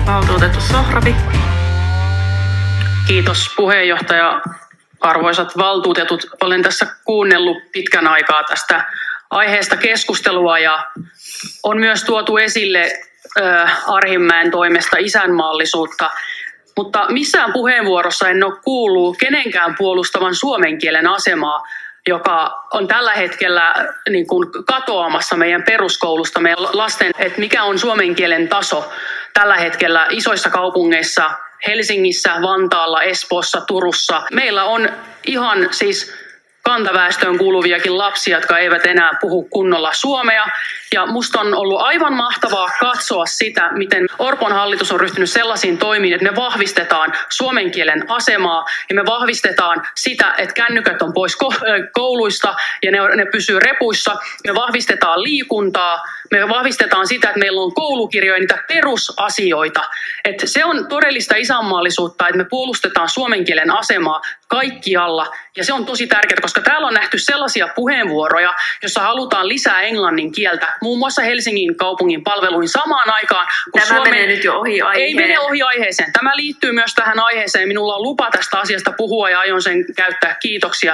Valtuutettu Sohrabi. Kiitos puheenjohtaja. Arvoisat valtuutetut, olen tässä kuunnellut pitkän aikaa tästä aiheesta keskustelua ja on myös tuotu esille Arhinmäen toimesta isänmaallisuutta, mutta missään puheenvuorossa en ole kuullut kenenkään puolustavan suomen kielen asemaa, joka on tällä hetkellä niin kuin katoamassa meidän peruskoulusta, meidän lasten, että mikä on suomen kielen taso tällä hetkellä isoissa kaupungeissa, Helsingissä, Vantaalla, Espoossa, Turussa. Meillä on ihan siis kantaväestöön kuuluviakin lapsia, jotka eivät enää puhu kunnolla suomea. Ja musta on ollut aivan mahtavaa katsoa sitä, miten Orpon hallitus on ryhtynyt sellaisiin toimiin, että me vahvistetaan suomen kielen asemaa ja me vahvistetaan sitä, että kännykät on pois kouluista ja ne pysyy repuissa. Me vahvistetaan liikuntaa, me vahvistetaan sitä, että meillä on koulukirjoja, niitä perusasioita. Että se on todellista isänmaallisuutta, että me puolustetaan suomen kielen asemaa kaikkialla. Ja se on tosi tärkeää, koska täällä on nähty sellaisia puheenvuoroja, joissa halutaan lisää englannin kieltä, muun muassa Helsingin kaupungin palveluihin samaan aikaan. Kun Tämä menee nyt jo ohi aiheen. Ei mene ohi aiheeseen. Tämä liittyy myös tähän aiheeseen. Minulla on lupa tästä asiasta puhua ja aion sen käyttää. Kiitoksia.